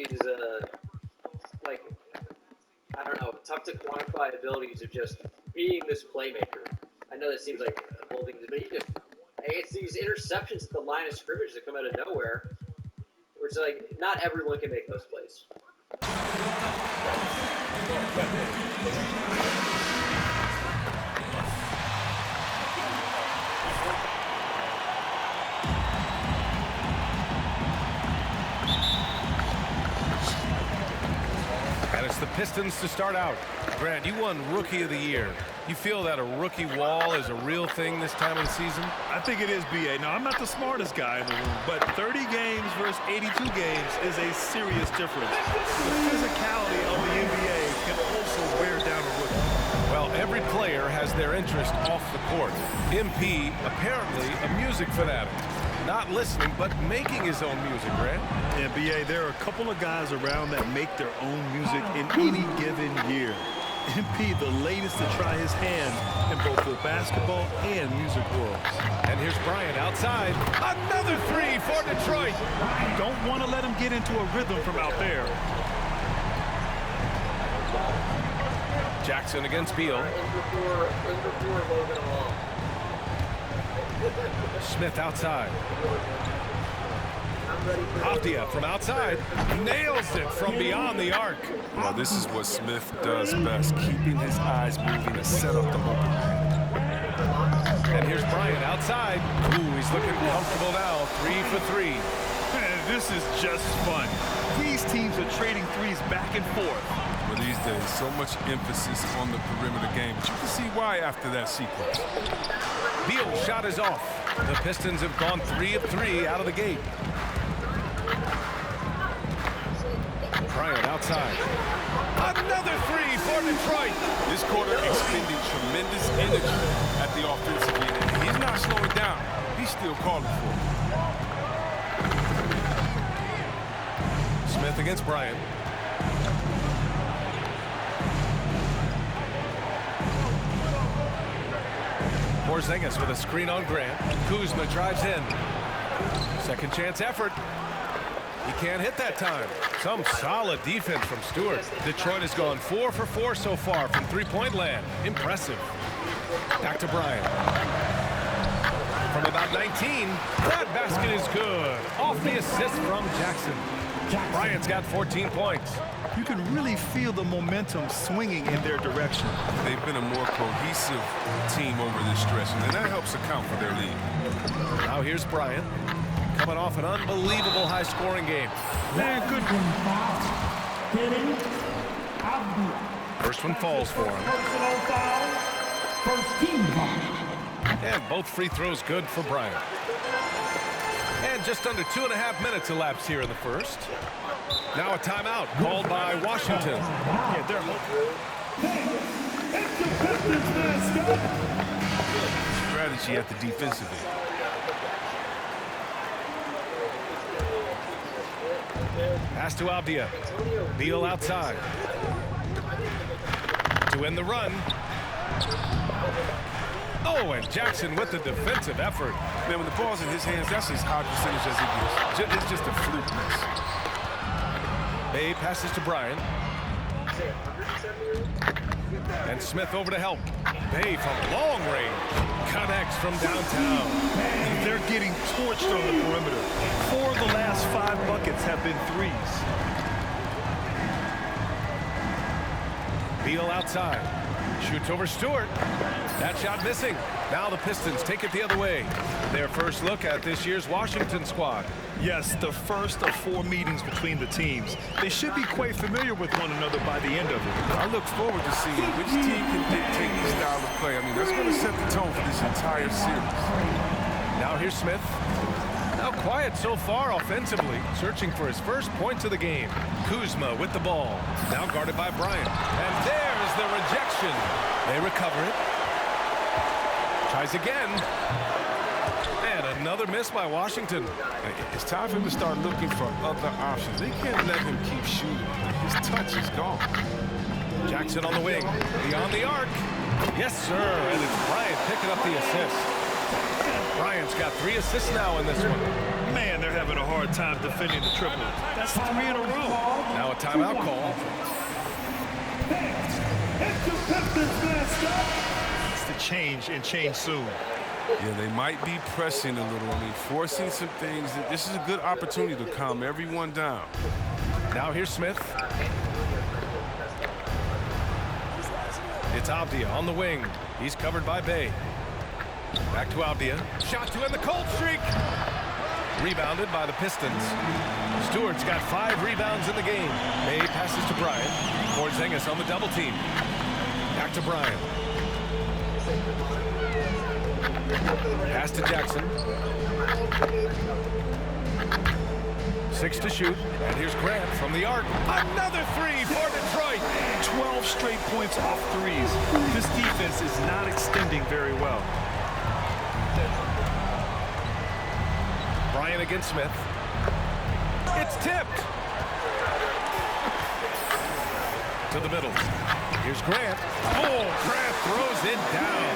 these, like, I don't know, tough to quantify abilities of just being this playmaker. I know that seems like a whole thing, but it's these interceptions at the line of scrimmage that come out of nowhere, where it's like, not everyone can make those plays. And it's the Pistons to start out. Grant, you won Rookie of the Year. You feel that a rookie wall is a real thing this time of the season? I think it is, B.A. Now, I'm not the smartest guy in the room, but 30 games versus 82 games is a serious difference. The physicality of the NBA can also wear down a rookie. Well, every player has their interest off the court. MP, apparently a music fanatic. Not listening, but making his own music, Grant. And, B.A., there are a couple of guys around that make their own music in any given year. MP, the latest to try his hand in both the basketball and music worlds. And here's Bryant outside. Another three for Detroit. Don't want to let him get into a rhythm from out there. Jackson against Beal. Smith outside. Avdia from outside nails it from beyond the arc. Well, this is what Smith does best, keeping his eyes moving to set up the open man. And here's Bryant outside. Ooh, he's looking comfortable now. 3 for 3. This is just fun. These teams are trading threes back and forth. Well, these days, so much emphasis on the perimeter game, but you can see why after that sequence. Beal's shot is off. The Pistons have gone 3 of 3 out of the gate. Bryant outside. Another three for Detroit. This quarter expending tremendous energy at the offensive end. And he's not slowing down. He's still calling for it. Smith against Bryant. Porzingis with a screen on Grant. Kuzma drives in. Second chance effort. He can't hit that time. Some solid defense from Stewart. Detroit has gone 4 for 4 so far from three-point land. Impressive. Back to Bryant. From about 19, that basket is good. Off the assist from Jackson. Bryant's got 14 points. You can really feel the momentum swinging in their direction. They've been a more cohesive team over this stretch, and that helps account for their lead. Now here's Bryant. Coming off an unbelievable high-scoring game. Man, good. First one falls for him. And both free throws good for Bryant. And just under 2.5 minutes elapsed here in the first. Now a timeout called by Washington. Yeah, they're Strategy at the defensive end. Pass to Avdia. Beal outside. To end the run. Oh, and Jackson with the defensive effort. Man, when the ball's in his hands, that's as high percentage as it gets. It's just a fluke miss. Bay passes to Bryant. And Smith over to help. Bay from long range. Connects from downtown. They're getting torched on the perimeter. 4 of the last 5 buckets have been threes. Beal outside. Shoots over Stewart. That shot missing. Now the Pistons take it the other way. Their first look at this year's Washington squad. Yes, the first of 4 meetings between the teams. They should be quite familiar with one another by the end of it. I look forward to seeing which team can dictate the style of play. I mean, that's going to set the tone for this entire series. Now here's Smith. Now quiet so far offensively, searching for his first points of the game. Kuzma with the ball. Now guarded by Bryant. And there's the rejection. They recover it. Tries again. And another miss by Washington. It's time for him to start looking for other options. They can't let him keep shooting. His touch is gone. Jackson on the wing. Beyond the arc. Yes, sir. And it's Bryant picking up the assist. Bryant's got 3 assists now in this one. Man, they're having a hard time defending the triple. That's 3 in a row. Now a timeout call. It's the change and change soon. Yeah, they might be pressing a little. I mean, forcing some things. This is a good opportunity to calm everyone down. Now here's Smith. It's Avdia on the wing. He's covered by Bay. Back to Avdia. Shot to end the cold streak. Rebounded by the Pistons. Stewart's got 5 rebounds in the game. Bay passes to Bryant. Porzingis on the double team. Back to Bryant. Pass to Jackson. 6 to shoot. And here's Grant from the arc. Another 3 for Detroit. 12 straight points off threes. This defense is not extending very well. Bryant against Smith. It's tipped. To the middle. Here's Grant. Oh, Grant throws it down.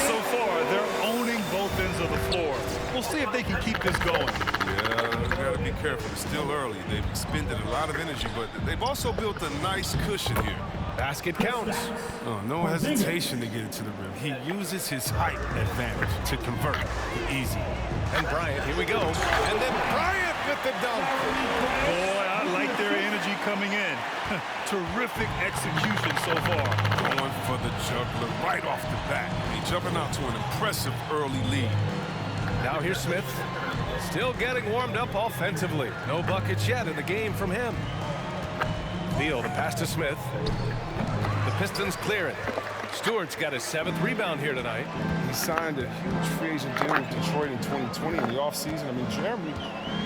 So far, they're owning both ends of the floor. We'll see if they can keep this going. Yeah, you got to be careful. It's still early. They've expended a lot of energy, but they've also built a nice cushion here. Basket counts. Oh, no hesitation to get it to the rim. He uses his height advantage to convert easy. And Bryant, here we go. And then Bryant with the dunk. Boy, I like their energy coming in. Terrific execution so far. Going for the juggler right off the bat. He's jumping out to an impressive early lead. Now here's Smith. Still getting warmed up offensively. No buckets yet in the game from him. Beal, the pass to Smith. The Pistons clear it. Stewart's got his 7th rebound here tonight. He signed a huge free agent deal with Detroit in 2020 in the offseason. I mean, Jeremy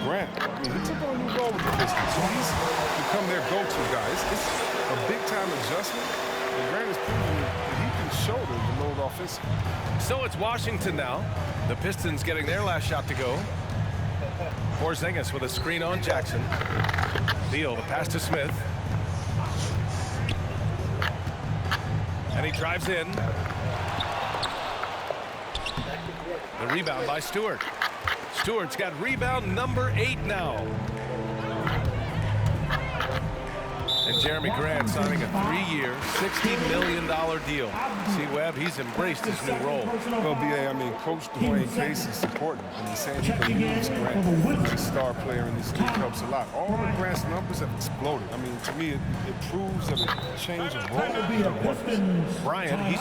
Grant, he took on a new role with the Pistons. So he's become their go-to guy. It's a big-time adjustment. And Grant has proven that he can shoulder the load offensively. So it's Washington now. The Pistons getting their last shot to go. Porzingis with a screen on Jackson. Beal, the pass to Smith. And he drives in. The rebound by Stewart. Stewart's got rebound number 8 now. And Jeremy Grant signing a 3-year, $60 million deal. See, Webb, he's embraced his new role. Well, B.A., I mean, Coach Dwayne Case is supporting him. He's saying he can use Grant as a star player in this league. Helps a lot. All of Grant's numbers have exploded. I mean, to me, it proves that a change of role. Bryant, he's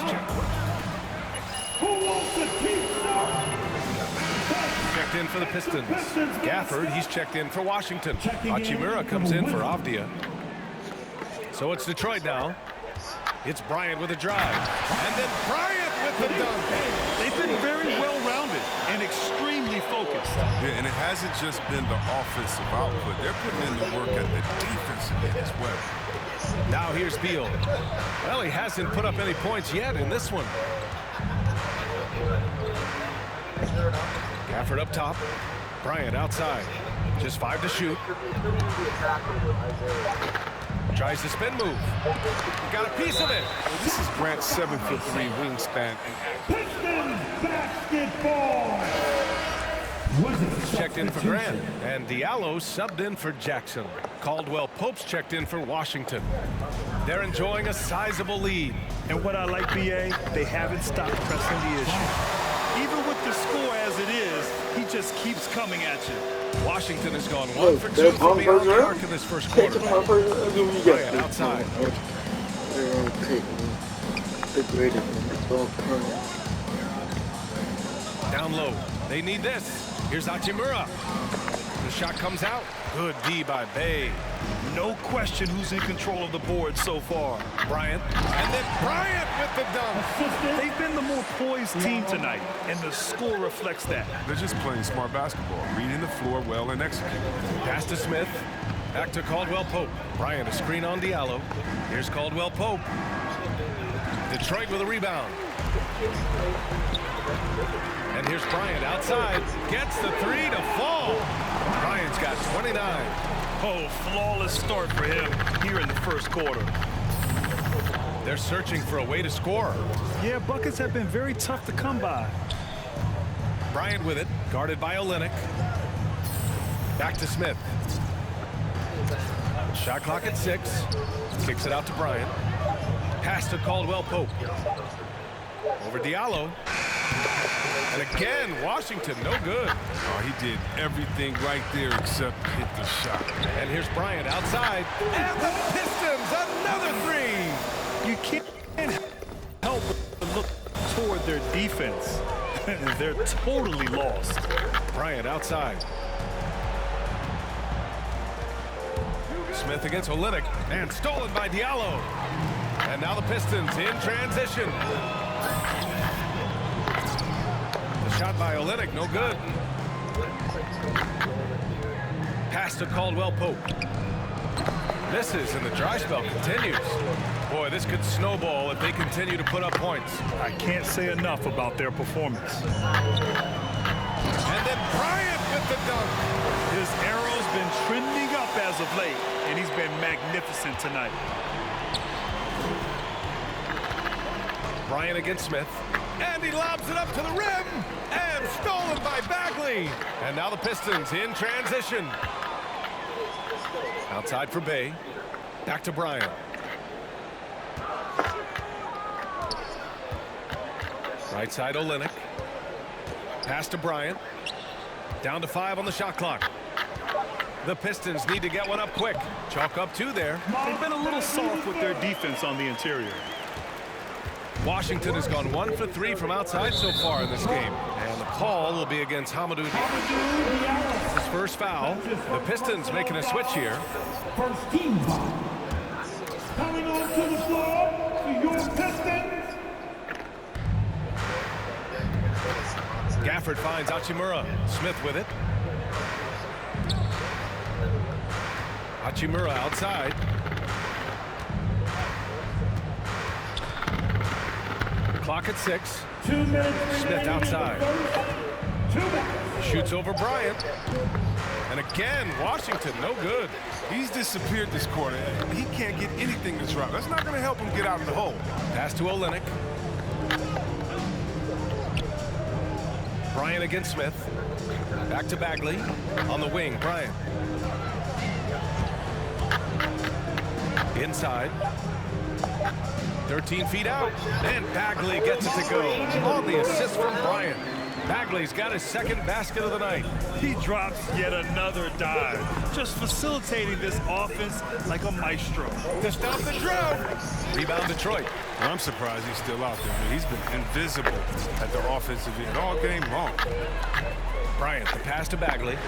checked in for the Pistons. Gafford, he's checked in for Washington. Hachimura comes in for Avdia. So it's Detroit now. It's Bryant with a drive. And then Bryant with the dunk. They've been very well-rounded and extremely focused. Yeah, and it hasn't just been the offensive output. They're putting in the work at the defensive end as well. Now here's Beal. Well, he hasn't put up any points yet in this one. Gafford up top. Bryant outside. Just 5 to shoot. Tries the spin move. Got a piece of it. Well, this is Grant's 7'3" wingspan. Checked in for Grant. And Diallo subbed in for Jackson. Caldwell Pope's checked in for Washington. They're enjoying a sizable lead. And what I like, B.A., they haven't stopped pressing the issue. Even with the score as it is, he just keeps coming at you. Washington has gone 1 for 2 from beyond the arc in this first quarter. Bryant outside. Down low. They need this. Here's Hachimura. The shot comes out. Good D by Bay. No question who's in control of the board so far. Bryant. And then Bryant with the dunk. They've been the more poised team tonight, and the score reflects that. They're just playing smart basketball, reading the floor well and executing. Pass to Smith. Back to Caldwell Pope. Bryant a screen on Diallo. Here's Caldwell Pope. Detroit with a rebound. And here's Bryant outside. Gets the 3 to fall. Bryant's got 29. Oh, flawless start for him here in the first quarter. They're searching for a way to score. Yeah, buckets have been very tough to come by. Bryant with it, guarded by Olynyk. Back to Smith. Shot clock at 6. Kicks it out to Bryant. Pass to Caldwell Pope. Over Diallo. And again, Washington, no good. Oh, he did everything right there except hit the shot. And here's Bryant outside. And the Pistons, another 3. You can't help but look toward their defense. They're totally lost. Bryant outside. Smith against Olynyk, and stolen by Diallo. And now the Pistons in transition. The shot by Olynyk, no good. Pass to Caldwell Pope. Misses, and the dry spell continues. Boy, this could snowball if they continue to put up points. I can't say enough about their performance. And then Bryant with the dunk. His arrow's been trending up as of late, and he's been magnificent tonight. Bryant against Smith, and he lobs it up to the rim, and stolen by Bagley. And now the Pistons in transition. Outside for Bay. Back to Bryant. Right side Olynyk. Pass to Bryant. Down to 5 on the shot clock. The Pistons need to get one up quick. Chalk up 2 there. They've been a little soft with their defense on the interior. Washington has gone 1 for 3 from outside so far in this game. And the call will be against Hamidou Diallo. His first foul. The Pistons making a switch here. First team foul. Coming onto the floor for your Pistons. Gafford finds Hachimura. Smith with it. Hachimura outside. Clock at 6. Smith outside. Shoots over Bryant. And again, Washington, no good. He's disappeared this quarter. He can't get anything to drop. That's not going to help him get out of the hole. Pass to Olynyk. Bryant against Smith. Back to Bagley. On the wing, Bryant. Inside. 13 feet out. And Bagley gets it to go. On the assist from Bryant. Bagley's got his second basket of the night. He drops yet another dive, just facilitating this offense like a maestro. To stop the drought. Rebound Detroit. Well, I'm surprised he's still out there. I mean, he's been invisible at the offensive end all game long. Bryant, the pass to Bagley.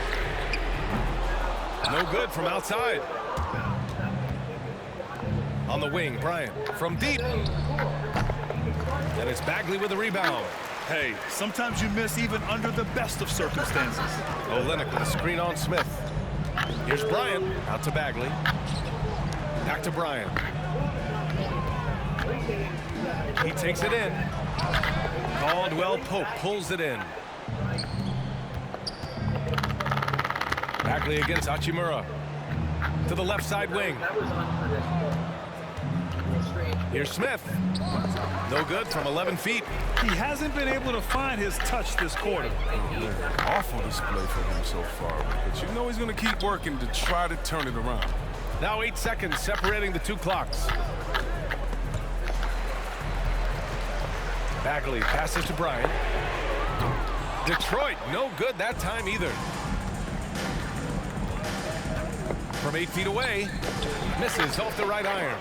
No good from outside. On the wing, Bryant from deep. And it's Bagley with the rebound. Hey, sometimes you miss even under the best of circumstances. Olynyk with a screen on Smith. Here's Bryant, out to Bagley. Back to Bryant. He takes it in. Caldwell Pope pulls it in. Bagley against Hachimura. To the left side wing. Here's Smith. No good from 11 feet. He hasn't been able to find his touch this quarter. Awful display for him so far. But you know he's going to keep working to try to turn it around. Now 8 seconds separating the 2 clocks. Bagley passes to Bryant. Detroit, no good that time either. From 8 feet away, misses off the right iron.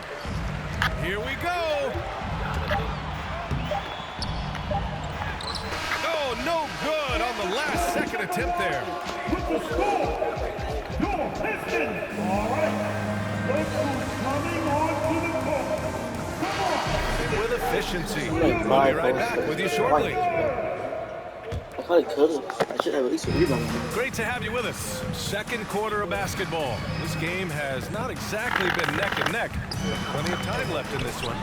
Here we go. Oh, no good on the last second attempt there. With the score, your Pistons. All right. Look who's coming on to the court. Come on. With efficiency. We'll be right back with you shortly. I probably could have. I should have at least a rebound. Great to have you with us. Second quarter of basketball. This game has not exactly been neck and neck. Plenty of time left in this one.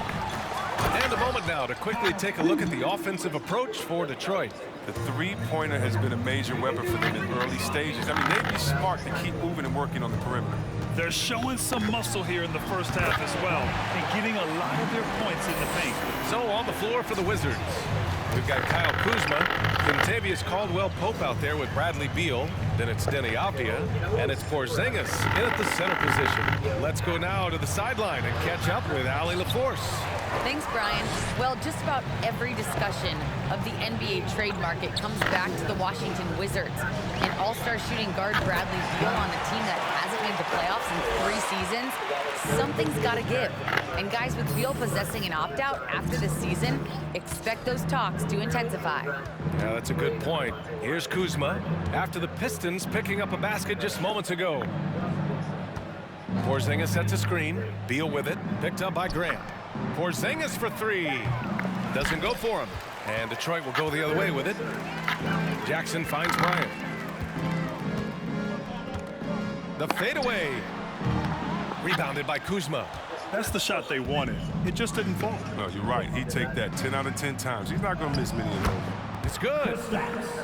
And a moment now to quickly take a look at the offensive approach for Detroit. The three-pointer has been a major weapon for them in early stages. I mean, they'd be smart to keep moving and working on the perimeter. They're showing some muscle here in the first half as well, and getting a lot of their points in the paint. So on the floor for the Wizards. We've got Kyle Kuzma, Kentavious Caldwell-Pope out there with Bradley Beal. Then it's Denny Avdia, and it's Porzingis in at the center position. Let's go now to the sideline and catch up with Allie LaForce. Thanks, Brian. Well, just about every discussion of the NBA trade market comes back to the Washington Wizards. And all-star shooting guard Bradley Beal on a team that hasn't made the playoffs in 3 seasons, something's got to give. And guys, with Beal possessing an opt-out after this season, expect those talks to intensify. Yeah, that's a good point. Here's Kuzma after the Pistons picking up a basket just moments ago. Porzingis sets a screen. Beal with it, picked up by Grant. Porzingis for 3. Doesn't go for him. And Detroit will go the other way with it. Jackson finds Bryant. The fadeaway. Rebounded by Kuzma. That's the shot they wanted. It just didn't fall. No, you're right. He'd take that 10 out of 10 times. He's not going to miss many of those. It's good.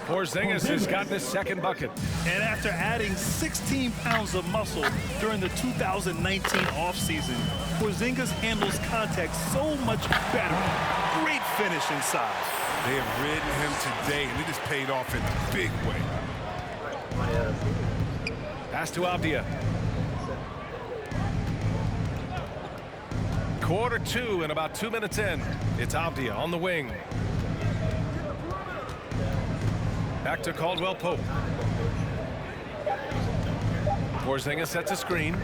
Porzingis has gotten his second bucket. And after adding 16 pounds of muscle during the 2019 offseason, Porzingis handles contact so much better. Great finish inside. They have ridden him today, and it has paid off in a big way. Pass to Avdia. Quarter 2 and about 2 minutes in. It's Avdia on the wing. Back to Caldwell-Pope. Porzingis sets a screen.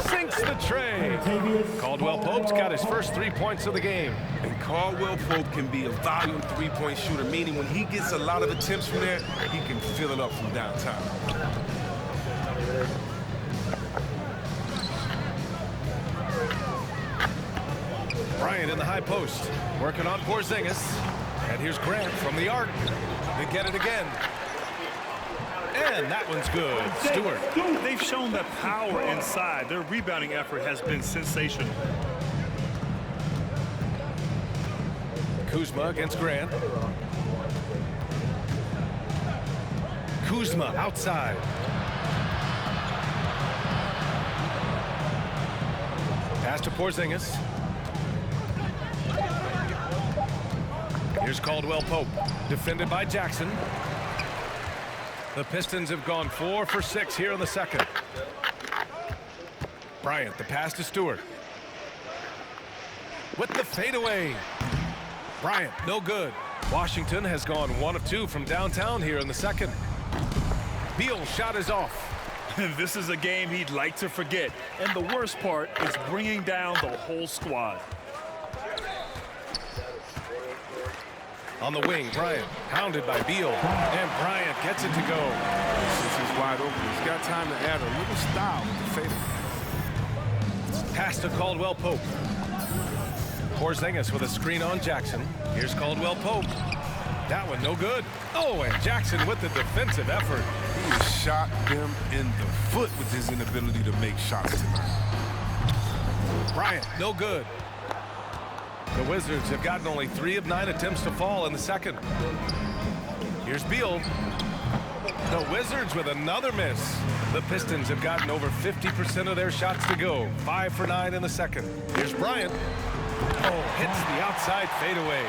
Sinks the tray. Caldwell-Pope's got his first 3 points of the game. And Caldwell-Pope can be a volume three-point shooter, meaning when he gets a lot of attempts from there, he can fill it up from downtown. Bryant in the high post, working on Porzingis. And here's Grant from the arc. They get it again. And that one's good. Stewart. They've shown that power inside. Their rebounding effort has been sensational. Kuzma against Grant. Kuzma outside. Pass to Porzingis. Here's Caldwell-Pope, defended by Jackson. The Pistons have gone 4 for 6 here in the second. Bryant, the pass to Stewart. With the fadeaway. Bryant, no good. Washington has gone 1 of 2 from downtown here in the second. Beal's shot is off. This is a game he'd like to forget. And the worst part is bringing down the whole squad. On the wing, Bryant, hounded by Beal, and Bryant gets it to go. Since he's wide open, he's got time to add a little style with the fade. Pass to Caldwell-Pope. Porzingis with a screen on Jackson. Here's Caldwell-Pope. That one no good. Oh, and Jackson with the defensive effort. He shot them in the foot with his inability to make shots tonight. Bryant, no good. The Wizards have gotten only 3 of 9 attempts to fall in the second. Here's Beal. The Wizards with another miss. The Pistons have gotten over 50% of their shots to go. 5 for 9 in the second. Here's Bryant. Oh, hits the outside fadeaway.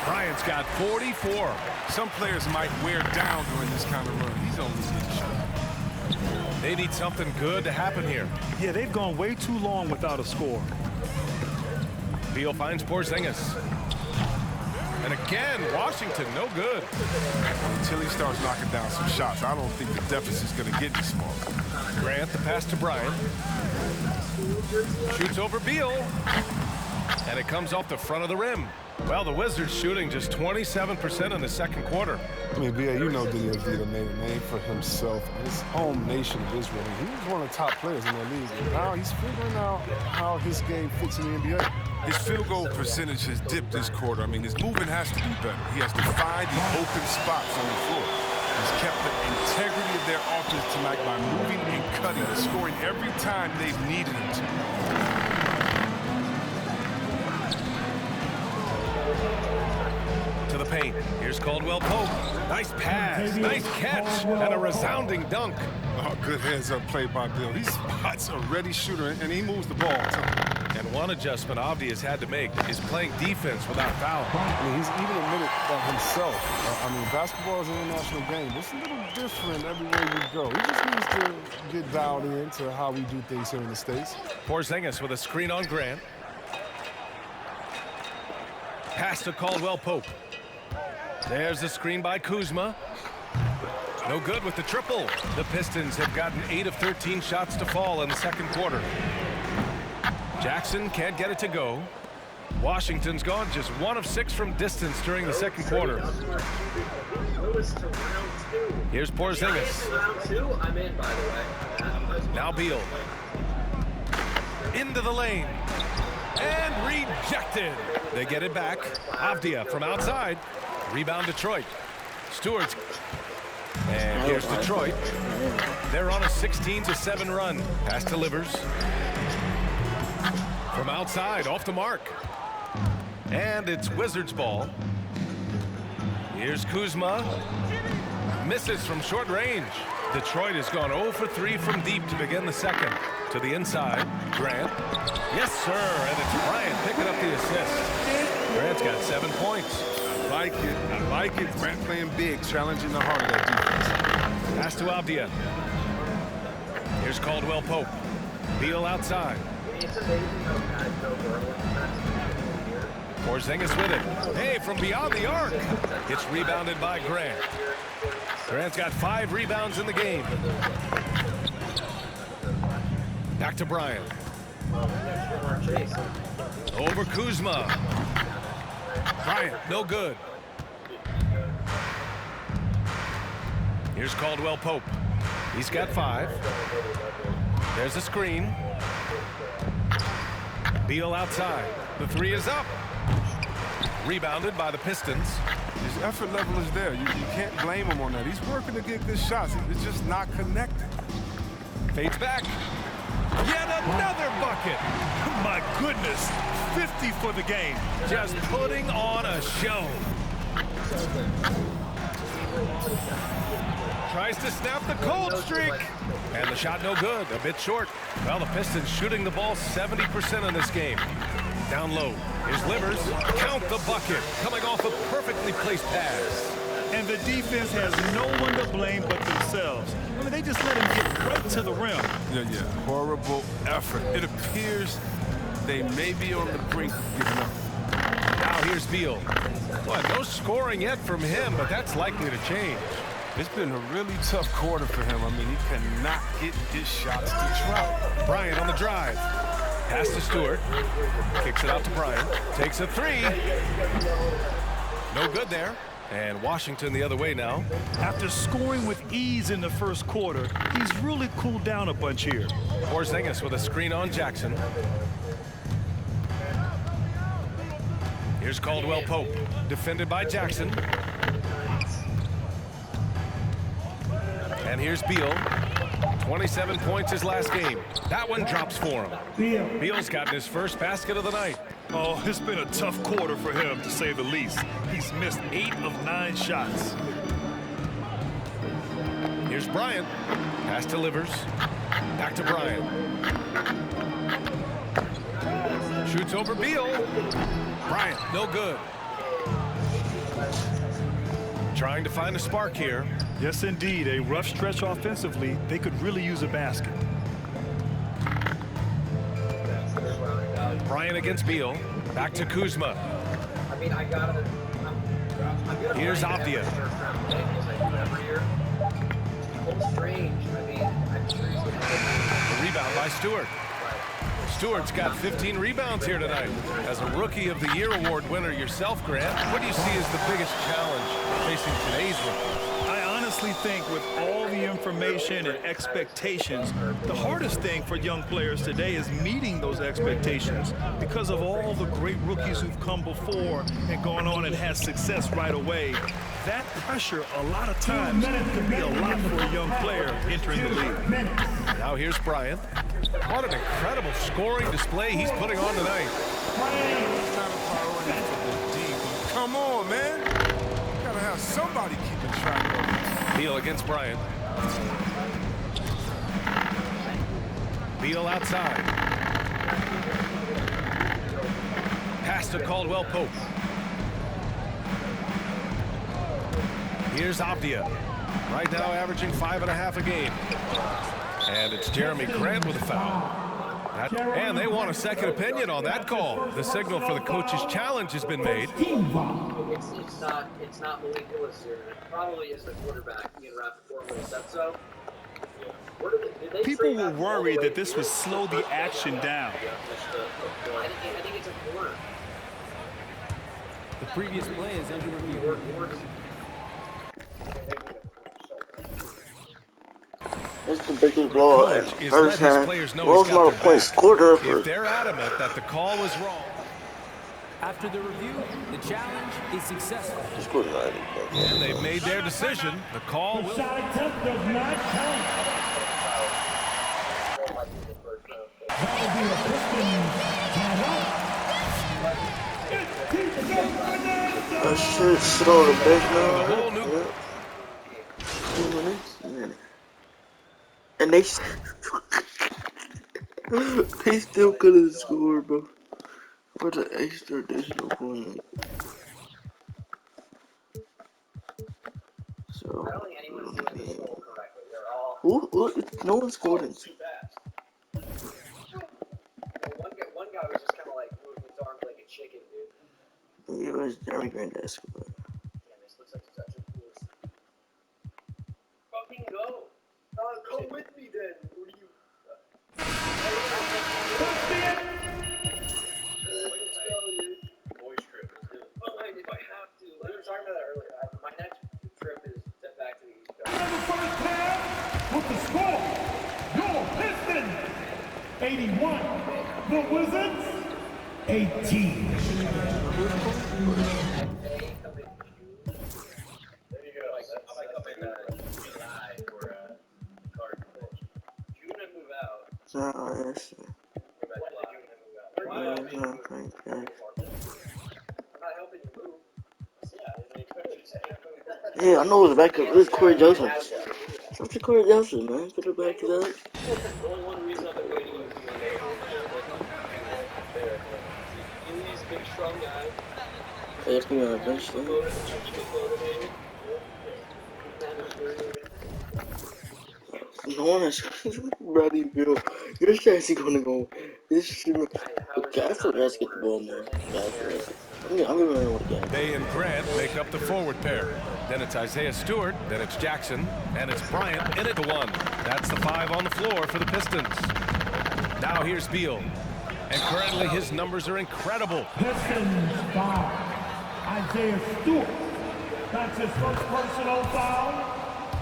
Bryant's got 44. Some players might wear down during this kind of run. He's only getting shot. They need something good to happen here. Yeah, they've gone way too long without a score. Beal finds Porzingis. And again, Washington, no good. Until he starts knocking down some shots, I don't think the deficit's going to get any smaller. Grant, the pass to Bryant. Shoots over Beal. And it comes off the front of the rim. Well, the Wizards shooting just 27% in the second quarter. I mean, B.A., you know Denny Avdia made a name for himself in his home nation of Israel. He was one of the top players in that league. And now he's figuring out how his game fits in the NBA. His field goal percentage has dipped this quarter. I mean, his movement has to be better. He has to find the open spots on the floor. He's kept the integrity of their offense tonight by moving and cutting and scoring every time they've needed him to. To the paint. Here's Caldwell-Pope. Nice pass, nice catch, and a resounding dunk. Oh, good heads-up play by Bill. He spots a ready shooter, and he moves the ball, too. And one adjustment Avdi has had to make is playing defense without foul. I mean, he's even admitted that himself. I mean, basketball is an international game. It's a little different everywhere you go. He just needs to get dialed in to how we do things here in the States. Porzingis with a screen on Grant. Pass to Caldwell Pope. There's the screen by Kuzma. No good with the triple. The Pistons have gotten 8 of 13 shots to fall in the second quarter. Jackson can't get it to go. Washington's gone just 1 of 6 from distance during the second quarter. Here's Porzingis. I'm in, by the way. Now Beal. Into the lane. And rejected. They get it back. Avdia from outside. Rebound Detroit. Stewart's. And here's Detroit. They're on a 16-7 run. Pass delivers. From outside, off the mark. And it's Wizards ball. Here's Kuzma. Misses from short range. Detroit has gone 0 for 3 from deep to begin the second. To the inside, Grant. Yes, sir, and it's Bryant picking up the assist. Grant's got 7 points. I like it. I like it. Grant playing big, challenging the heart of that defense. Pass to Avdia. Here's Caldwell Pope. Beal outside. Porzingis with it. Hey, from beyond the arc. It's rebounded by Grant. Grant's got 5 rebounds in the game. Back to Bryant. Over Kuzma. Bryant, no good. Here's Caldwell Pope. He's got 5. There's a screen. Beal outside. The 3 is up. Rebounded by the Pistons. His effort level is there. You can't blame him on that. He's working to get good shots. It's just not connected. Fades back. Yet another bucket. My goodness, 50 for the game. Just putting on a show. Tries to snap the cold streak. And the shot no good, a bit short. Well, the Pistons shooting the ball 70% in this game. Down low. Here's Livers. Count the bucket. Coming off a perfectly placed pass. And the defense has no one to blame but themselves. I mean, they just let him get right to the rim. Yeah. Horrible effort. It appears they may be on the brink of giving up. Now here's Beal. Well, no scoring yet from him, but that's likely to change. It's been a really tough quarter for him. I mean, he cannot get his shots to drop. Bryant on the drive. Pass to Stewart. Kicks it out to Bryant. Takes a 3. No good there. And Washington the other way now. After scoring with ease in the first quarter, he's really cooled down a bunch here. Porzingis with a screen on Jackson. Here's Caldwell Pope. Defended by Jackson. And here's Beal. 27 points his last game. That one drops for him. Beal's gotten his first basket of the night. Oh, it's been a tough quarter for him, to say the least. He's missed 8 of 9 shots. Here's Bryant. Pass delivers. Back to Bryant. Shoots over Beal. Bryant, no good. Trying to find a spark here. Yes, indeed. A rough stretch offensively. They could really use a basket. Bryant against Beal. Back to Kuzma. Here's Avdia. The rebound by Stewart. Stewart's got 15 rebounds here tonight. As a Rookie of the Year award winner yourself, Grant, what do you see as the biggest challenge facing today's rookies? I honestly think with all the information and expectations, the hardest thing for young players today is meeting those expectations because of all the great rookies who've come before and gone on and had success right away. That pressure, a lot of times, can be a lot for a young player entering the league. Now here's Bryant. What an incredible scoring display he's putting on tonight. Come on, man. You gotta have somebody keeping track of it. Beal against Bryant. Beal outside. Pass to Caldwell Pope. Here's Avdia. Right now averaging 5.5 a game. And it's Jeremy Grant with a foul. And they want a second opinion on that call. The signal for the coach's challenge has been made. It's not Malik Willis here. It probably is the quarterback, Ian Rappaport, when he said so. People were worried that this would slow the action down. I think it's a corner. The previous play is under review. That's the biggest blowout. Coach is First let his time. players know What was he's got my their point? back. Scored her If first. they're adamant that the call was wrong. After the review, the challenge is successful. Scored her. And they've made their decision. The call The will... shot attempt does not count. That will be a Pistons timeout. I should sit on the bench now. The whole new... Yeah. 2 minutes. Yeah. And they still could have scored, bro. For the extra additional point. So, I don't think anyone's doing this goal correctly. They're all no one scored it. too fast. One guy was just kind of like moving his arms like a chicken, dude. It was Jeremy Grant that scored. Yeah, this looks like such a cool. Fucking go! Go with me then. What are you? Boys trip. Fine if I have to. We were talking about that earlier. My next trip is back to the East Coast. In the first half, with the score, your Pistons 81, the Wizards 18. There you go. I might come in July for card pitch. June and move out. No, that's Why not me? I'm not helping you move. yeah, I know it was back up. It was Corey Joseph. What's the Corey Joseph, man? Put it back to that. Only one reason I've been waiting is he's a big, strong guy. Hey, it's gonna be on the bench, man. No one is Bradley Bill. Your chance is gonna go. This shit. Gafford has to get the ball more. Gafford has to. I'm gonna run with Gafford. They and Grant make up the forward pair. Then it's Isaiah Stewart, then it's Jackson, and it's Bryant in it to one. That's the 5 on the floor for the Pistons. Now here's Beal. And currently his numbers are incredible. Pistons foul. Isaiah Stewart. That's his first personal foul.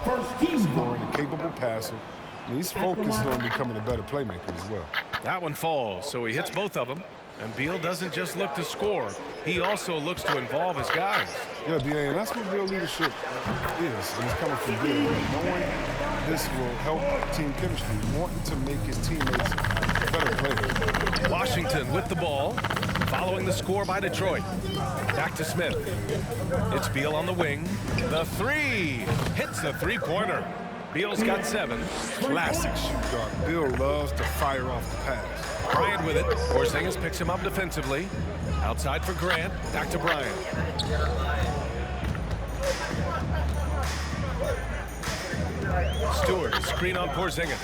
First team foul. Scoring, a capable passer. And he's focused on becoming a better playmaker as well. That one falls, so he hits both of them. And Beal doesn't just look to score. He also looks to involve his guys. Yeah, D.A., and that's what real leadership is. And it's coming from Beal. Knowing this will help team chemistry, wanting to make his teammates better players. Washington with the ball, following the score by Detroit. Back to Smith. It's Beal on the wing. The 3 hits the three-pointer. Beal's got 7. Classic shoot guard. Bill loves to fire off the pass. Bryant with it. Porzingis picks him up defensively. Outside for Grant. Back to Bryant. Stewart, screen on Porzingis.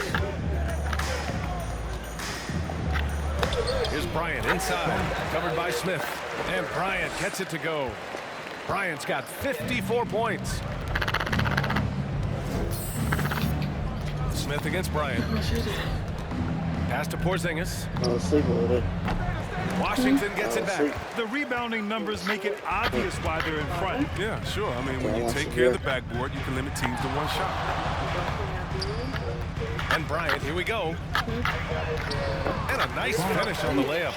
Here's Bryant inside, covered by Smith. And Bryant gets it to go. Bryant's got 54 points. Smith against Bryant. Pass to Porzingis. Washington gets it back. The rebounding numbers make it obvious why they're in front. Yeah, sure. I mean, when you take care of the backboard, you can limit teams to one shot. And Bryant, here we go. And a nice finish on the layup.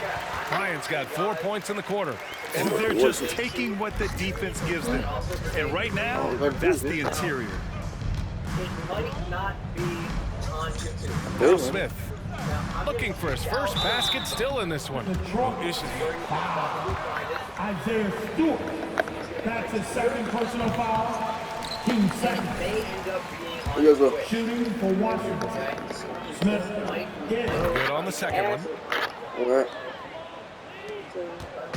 Bryant's got 4 points in the quarter. And they're just taking what the defense gives them. And right now, that's the interior. It might not be on YouTube. Now Smith looking for his first basket, still in this one. Isaiah Stewart. That's his second personal foul. Team second. They end up being on Shooting for Washington. Smith. Good on the second one. All right.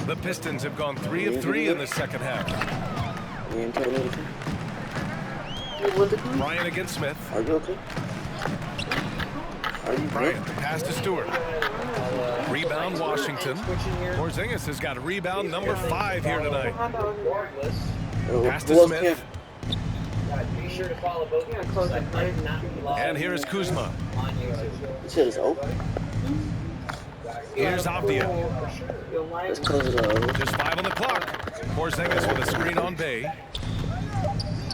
The Pistons have gone 3 of 3 in the second half. You ain't telling me anything? Bryant against Smith. Are you okay? Are you Bryant, the pass to Stewart. Rebound Washington. Porzingis has got a rebound number 5 here tonight. Pass to Smith. Be sure to follow both of them. And here is Kuzma. You said it's open. Here's Avdia. Let's close it up. Just 5 on the clock. Porzingis with a screen on Bay.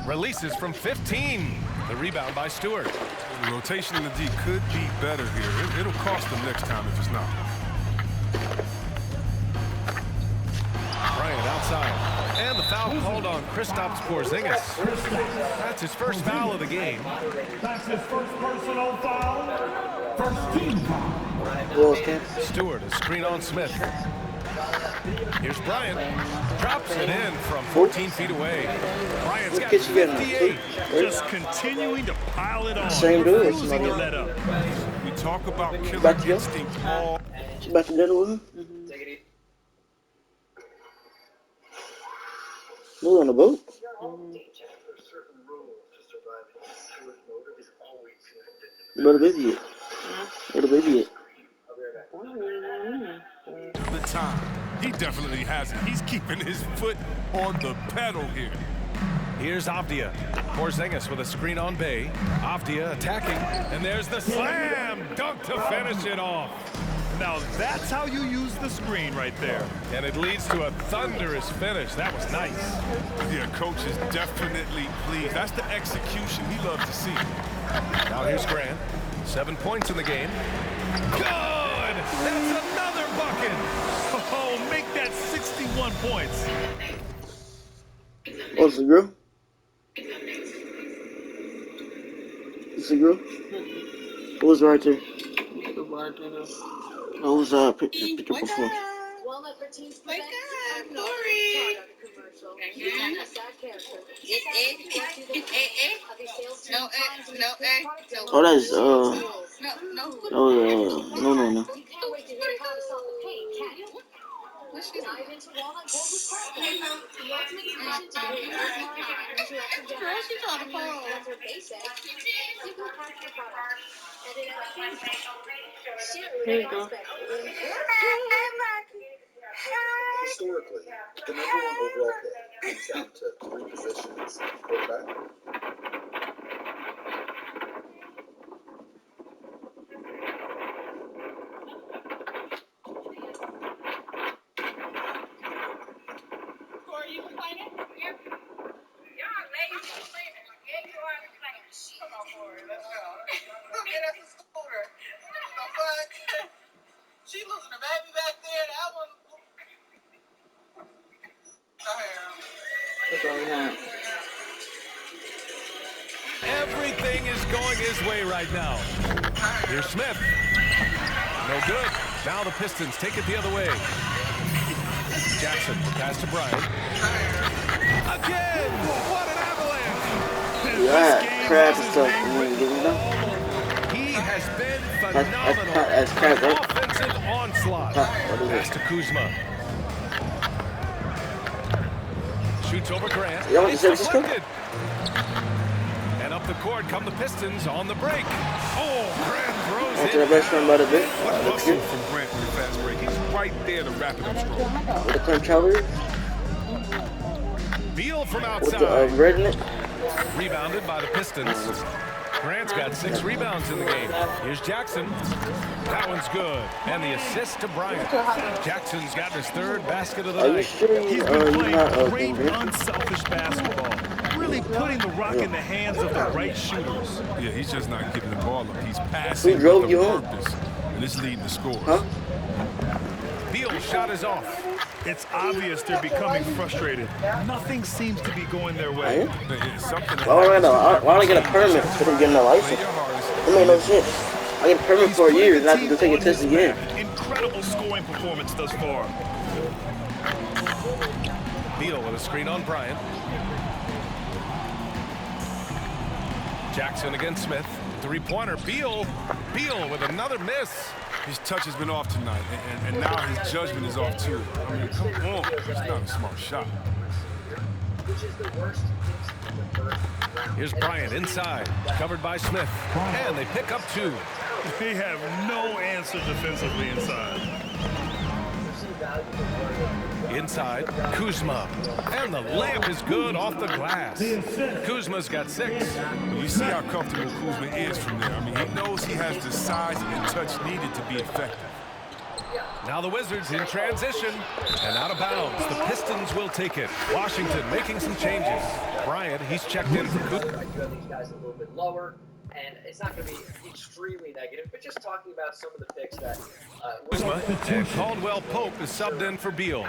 Releases from 15. The rebound by Stewart. The rotation in the D could be better here. It'll cost them next time if it's not. Bryant outside. And the foul called on Kristaps Porzingis. That's his first foul of the game. That's his first personal foul. First team foul. Stewart, a screen on Smith. Here's Bryant. Drops it in from 14 feet away. Bryant's got 58. Just continuing to pile it on. Same dude. Refusing to let up. We talk about killer instinct all. She about to get it with him? Take it easy. Move on the boat. Where the baby at? Where the baby at? The time. He definitely has it. He's keeping his foot on the pedal here. Here's Avdia. Porzingis with a screen on Bay. Avdia attacking. And there's the slam dunk to finish it off. Now that's how you use the screen right there. And it leads to a thunderous finish. That was nice. Yeah, coach is definitely pleased. That's the execution he loves to see. Now here's Grant. 7 points in the game. Good! That's another bucket! Oh, make that 61 points. Oh, it's a girl? It's a girl? Who was right there? Who was picture before? Walnut for teens presents Lori. Oh, that's no. You can't wait to hear how to solve the pain, can you? Dive into Walnut Gold with Cartman. The ultimate solution to getting those lines into active answer basic. Simple practical product. And it has Here you go. Historically, the number one overall pick comes down to 3 positions: quarterback, She losing her baby back there. That one. That's all we have. Everything is going his way right now. Here's Smith. No good. Now the Pistons take it the other way. Jackson, pass to Bryant. Again! What an avalanche! Yeah, crab and stuff. He has been phenomenal. That's crab, right? Offensive onslaught. Pass to Kuzma. Shoots over Grant. You want to say It's this deflected. And up the court come the Pistons on the break. Oh, Grant throws After the it. best friend about a bit. What hustle from Grant with the fast break. He's right there to wrap it up strong. With the clam chowder. Beal from With outside. the bread in it. Rebounded by the Pistons. Grant's got 6 rebounds in the game. Here's Jackson. That one's good. And the assist to Bryant. Jackson's got his 3rd basket of the Are you night. sure He's you're been playing not great, unselfish basketball. Really putting the rock in the hands of the right shooters. Yeah, he's just not giving the ball up. He's passing Who drove with you a home? purpose. And it's leading the scores. Huh? Beal's shot is off. It's obvious they're becoming frustrated. Nothing seems to be going their way. It's something Why would I get a permit instead of getting a license? It made no sense. I get a permit for a year and I have to take a test again. Incredible scoring performance thus far. Beal with a screen on Bryant. Jackson against Smith. Three-pointer, Beal with another miss. His touch has been off tonight, and now his judgment is off too. I mean, come on, it's not a smart shot. Here's Bryant inside, covered by Smith, and they pick up 2. They have no answer defensively inside. Inside, Kuzma, and the layup is good off the glass. Kuzma's got 6. You see how comfortable Kuzma is from there. I mean, he knows he has the size and touch needed to be effective. Now the Wizards in transition and out of bounds. The Pistons will take it. Washington making some changes. Bryant, he's checked in for Kuzma. I do have these guys a little bit lower, and it's not going to be extremely negative, but just talking about some of the picks that Kuzma and Caldwell Pope is subbed in for Beal.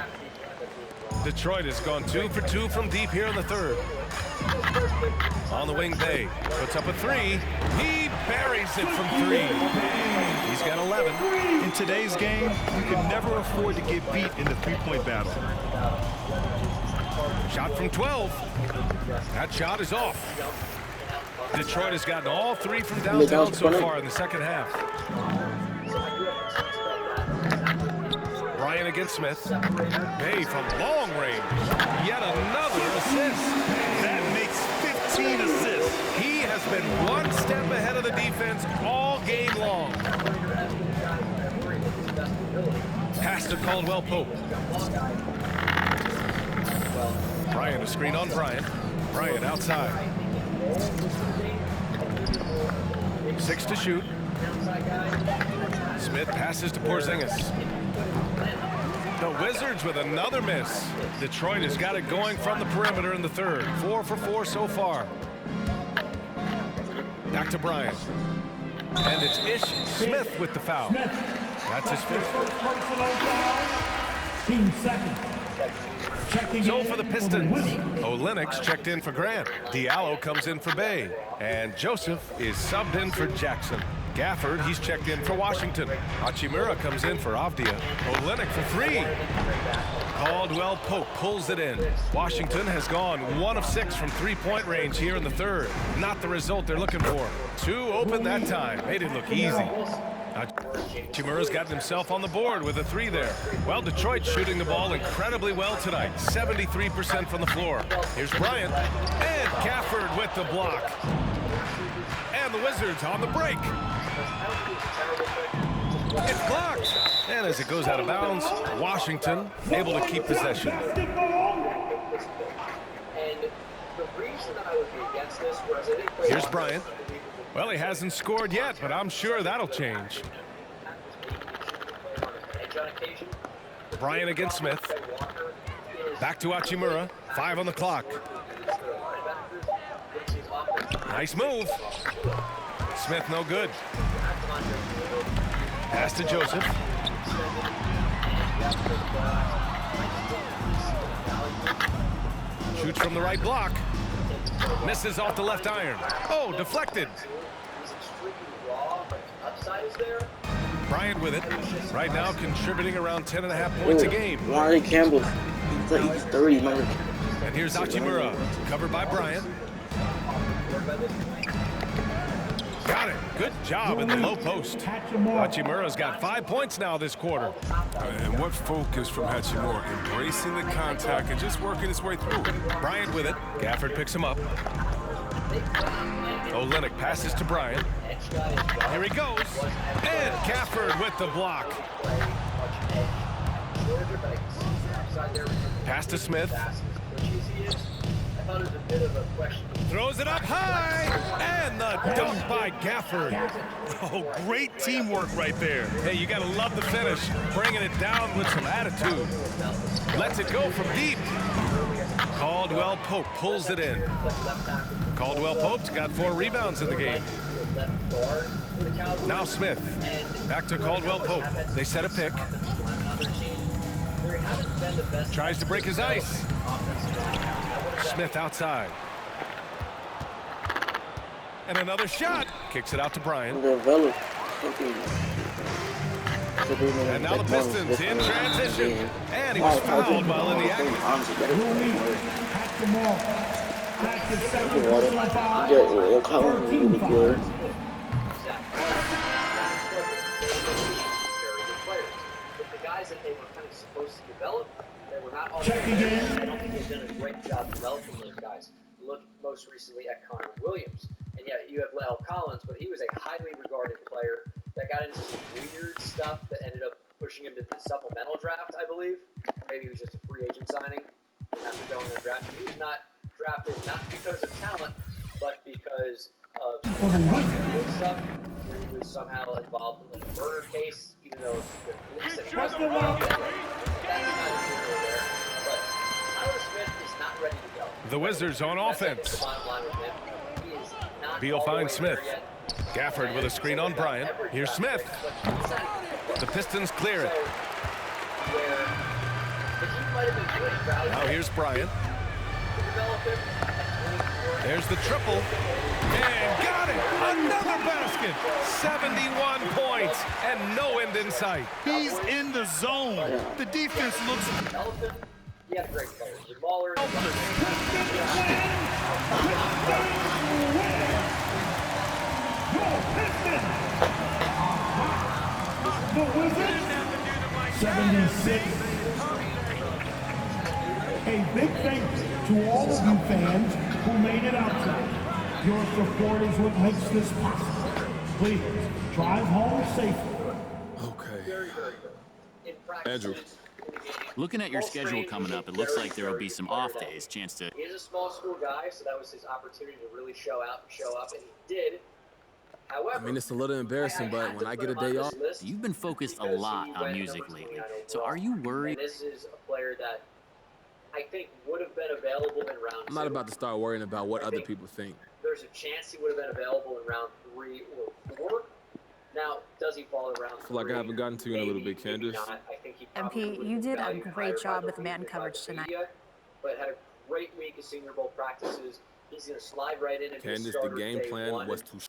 Detroit has gone 2 for 2 from deep here in the third. On the wing, Bay puts up a 3. He buries it from 3. He's got 11. In today's game, you can never afford to get beat in the three-point battle. Shot from 12. That shot is off. Detroit has gotten all 3 from downtown so far in the second half. Bryant against Smith. Bay from long range. Yet another assist. That makes 15 assists. He has been one step ahead of the defense all game long. Pass to Caldwell Pope. Bryant, a screen on Bryant. Bryant outside. 6 to shoot. Smith passes to Porzingis. The Wizards with another miss. Detroit has got it going from the perimeter in the third. 4 for 4 so far. Back to Bryant. And it's Ish Smith with the foul. That's his fifth. Team second. So for the Pistons, Olynyk checked in for Grant. Diallo comes in for Bay. And Joseph is subbed in for Jackson. Gafford, he's checked in for Washington. Hachimura comes in for Avdia. Olynyk for 3. Caldwell Pope pulls it in. Washington has gone 1 of 6 from three-point range here in the third. Not the result they're looking for. 2 open that time. Made it look easy. Hachimura's gotten himself on the board with a 3 there. Well, Detroit shooting the ball incredibly well tonight. 73% from the floor. Here's Bryant. And Gafford with the block. And the Wizards on the break. It's blocked. And as it goes out of bounds, Washington able to keep possession. And the reason that I would be against this was I think Here's Bryant. Well, he hasn't scored yet, but I'm sure that'll change. Bryant against Smith. Back to Hachimura. 5 on the clock. Nice move. Smith no good. Pass to Joseph. Shoots from the right block. Misses off the left iron. Oh, deflected. Bryant with it. Right now contributing around 10.5 points a game. Ronnie Campbell, he's 30, remember? And here's Hachimura, covered by Bryant. Got it. Good job in the low post. Hachimura's got 5 points now this quarter. And what focus from Hachimura, embracing the contact and just working his way through. Bryant with it. Gafford picks him up. Olynyk passes to Bryant. Here he goes. And Gafford with the block. Pass to Smith. Throws it up high, and the dunk by Gafford. Oh, great teamwork right there. Hey, you gotta love the finish, bringing it down with some attitude. Lets it go from deep. Caldwell Pope pulls it in. Caldwell Pope's got 4 rebounds in the game. Now Smith, back to Caldwell Pope. They set a pick. Tries to break his ice. Smith outside. And another shot. Kicks it out to Bryant. And now the Pistons in transition. And he was fouled while in the action. again. I don't think they've done a great job developing those guys. Look most recently at Connor Williams. And yeah, you have La'el Collins, but he was a highly regarded player that got into some weird stuff that ended up pushing him to the supplemental draft, I believe. Maybe he was just a free agent signing after going in the draft. He was not drafted not because of talent, but because of stuff. He was somehow involved in a murder case, even though the police said he wasn't involved. That's not here or there. But Tyler Smith is not ready to go. The Wizards on offense. The bottom line with him. He is not Beal all the finds way there Smith. yet. Gafford with a screen on Bryant. Here's Smith. The Pistons clear it. Now here's Bryant. There's the triple. And got it! Another basket! 71 points and no end in sight. He's in the zone. The defense looks... He had great players. Mahler. The Wizards, 76. A big thank you to all of you fans who made it out tonight. Your support is what makes this possible. Please, drive home safely. Okay. Andrew. Looking at your schedule coming up, it looks like there will be some off days. Chance to... He is a small school guy, so that was his opportunity to really show up, and he did. However, I mean, it's a little embarrassing, but when I get a day off... You've been focused a lot on music lately, so are you worried? And this is a player that I think would have been available in round 2. I'm not about to start worrying about what other people think. There's a chance he would have been available in round 3 or 4. Now, does he fall in round 3? I feel like I haven't gotten to you in a little bit, Candace. MP, you did a great job with man coverage tonight. But had a great week of Senior Bowl practices. He's going to slide right in. Candace, the game plan was to...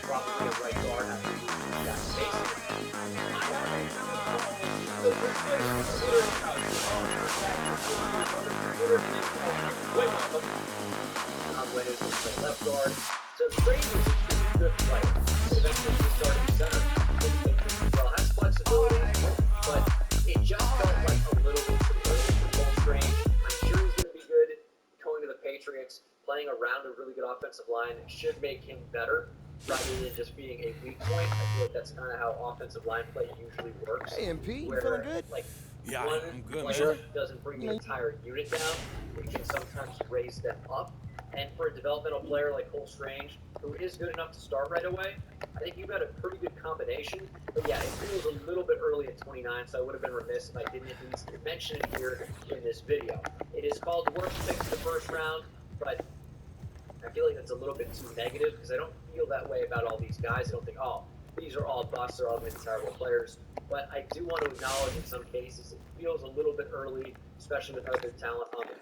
Probably a right guard after he got left guard. So Brady is a good player. Eventually he started center. Well, has flexibility, but it just felt like a little bit too early for Cole Strange. I'm sure he's going to be good going to the Patriots. Playing around a really good offensive line should make him better, rather than just being a weak point. I feel like that's kind of how offensive line play usually works. Hey, MP, where, you feeling good? Like, yeah, one I'm good, player doesn't bring the entire unit down. We can sometimes raise them up. And for a developmental player like Cole Strange, who is good enough to start right away, I think you've got a pretty good combination. But yeah, it feels a little bit early at 29, so I would have been remiss if I didn't at least mention it here in this video. It is called worst pick in the first round, but I feel like that's a little bit too negative because I don't feel that way about all these guys. I don't think, oh, these are all busts, they're all going to be terrible players. But I do want to acknowledge in some cases it feels a little bit early, especially with other talent on the board.